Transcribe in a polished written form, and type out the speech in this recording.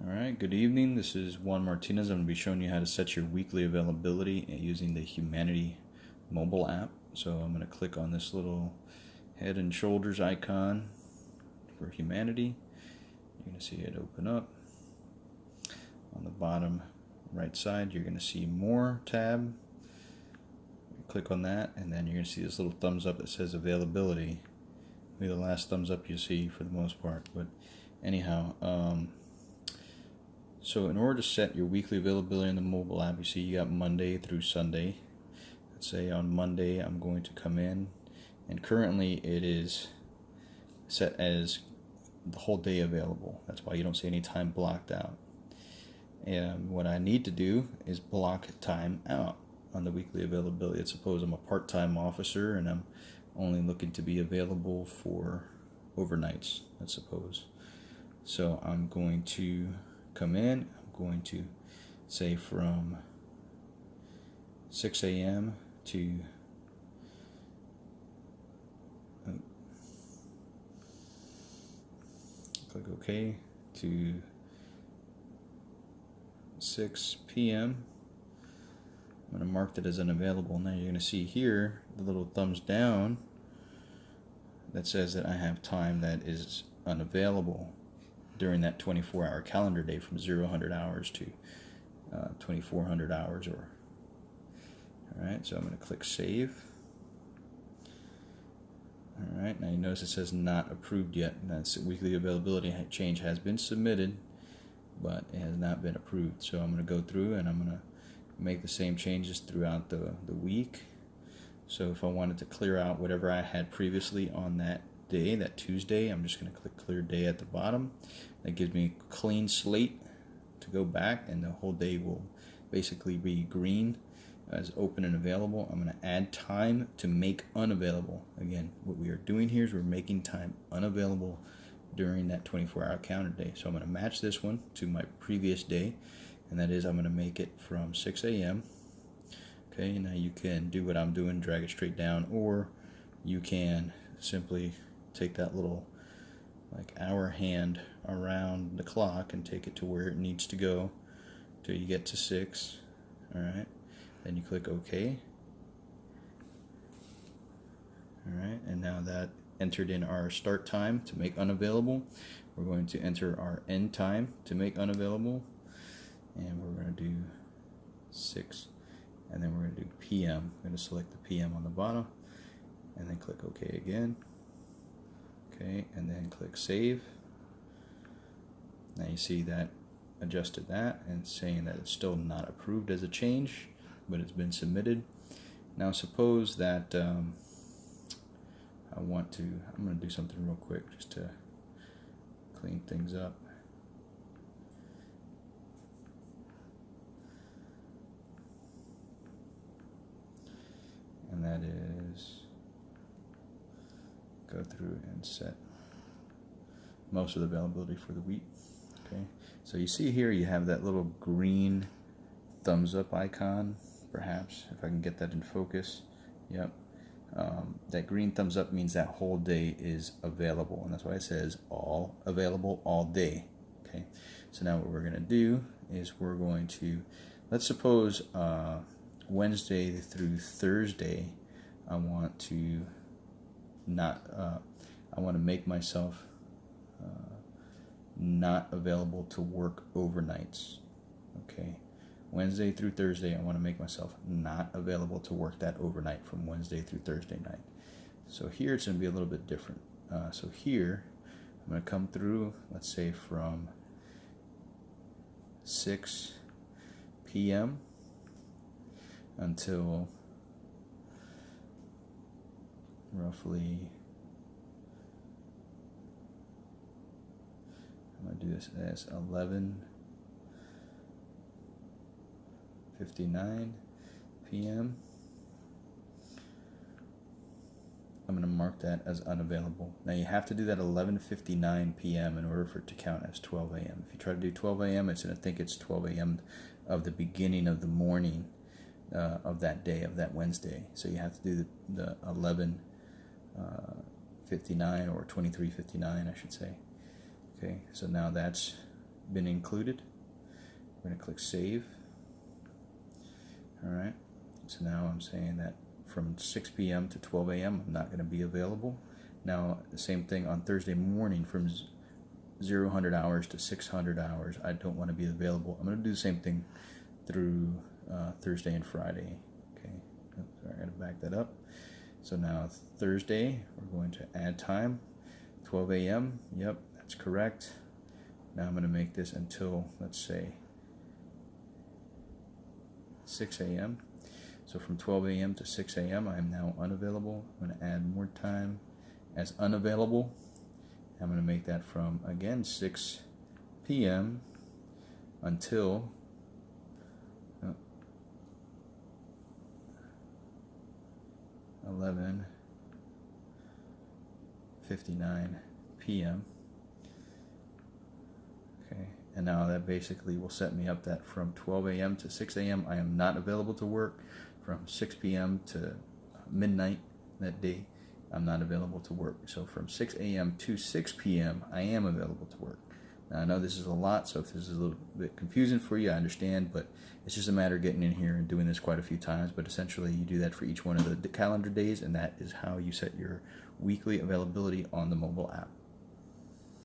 Alright, good evening. This is Juan Martinez. I'm going to be showing you how to set your weekly availability using the Humanity mobile app. So I'm going to click on this little head and shoulders icon for Humanity. You're going to see it open up. On the bottom right side, you're going to see More tab. Click on that, and then you're going to see this little thumbs up that says Availability. Maybe the last thumbs up you see for the most part, but anyhow, so in order to set your weekly availability in the mobile app, you see you got Monday through Sunday. Let's say on Monday I'm going to come in, and currently it is set as the whole day available. That's why you don't see any time blocked out. And what I need to do is block time out on the weekly availability. Let's suppose I'm a part-time officer and I'm only looking to be available for overnights, let's suppose. So I'm going to come in, I'm going to say from 6 a.m. to click OK to 6 p.m. I'm going to mark that as unavailable. Now you're going to see here the little thumbs down that says that I have time that is unavailable during that 24-hour calendar day from 0-100 hours to 2400 hours. Alright, so I'm going to click Save. Alright, now you notice it says not approved yet. That's weekly availability change has been submitted, but it has not been approved. So I'm going to go through and I'm going to make the same changes throughout the week. So if I wanted to clear out whatever I had previously on that day, that Tuesday, I'm just going to click Clear Day at the bottom. That gives me a clean slate to go back, and the whole day will basically be green as open and available. I'm going to add time to make unavailable. Again, what we are doing here is we're making time unavailable during that 24-hour calendar day. So I'm going to match this one to my previous day, and that is I'm going to make it from 6 a.m. Okay, now you can do what I'm doing, drag it straight down, or you can simply take that little hour hand around the clock and take it to where it needs to go till you get to 6. Alright, then you click OK. Alright, and now that entered in our start time to make unavailable, we're going to enter our end time to make unavailable, and we're going to do 6, and then we're going to do PM. I'm going to select the PM on the bottom and then click OK again. Okay, and then click Save. Now you see that adjusted that and saying that it's still not approved as a change, but it's been submitted. Now suppose that I'm going to do something real quick just to clean things up. And that is go through and set most of the availability for the week. Okay, so you see here you have that little green thumbs up icon. Perhaps if I can get that in focus. Yep, that green thumbs up means that whole day is available, and that's why it says all available all day. Okay, so now what we're going to do is we're going to, let's suppose Wednesday through Thursday I want to I want to make myself not available to work overnights. Okay, Wednesday through Thursday I want to make myself not available to work that overnight from Wednesday through Thursday night. So here it's going to be a little bit different. So here I'm going to come through, let's say from 6 p.m. until roughly, I'm going to do this as 11:59 p.m. I'm going to mark that as unavailable. Now you have to do that 11:59 p.m. in order for it to count as 12 a.m. If you try to do 12 a.m., it's going to think it's 12 a.m. of the beginning of the morning of that day, of that Wednesday. So you have to do the 11:59 or 23:59, I should say. Okay, so now that's been included. We're going to click save. Alright, so now I'm saying that from 6 p.m. to 12 a.m. I'm not going to be available. Now the same thing on Thursday morning from 0 hours to 600 hours. I don't want to be available. I'm going to do the same thing through Thursday and Friday. Okay, sorry, I got to back that up. So now Thursday, we're going to add time, 12 a.m. Yep, that's correct. Now I'm going to make this until, let's say, 6 a.m. So from 12 a.m. to 6 a.m. I am now unavailable. I'm going to add more time as unavailable. I'm going to make that from, again, 6 p.m. until 11:59 p.m. Okay, and now that basically will set me up that from 12 a.m. to 6 a.m. I am not available to work. From 6 p.m. to midnight that day, I'm not available to work. So from 6 a.m. to 6 p.m. I am available to work. Now I know this is a lot, so if this is a little bit confusing for you, I understand, but it's just a matter of getting in here and doing this quite a few times. But essentially you do that for each one of the calendar days, and that is how you set your weekly availability on the mobile app.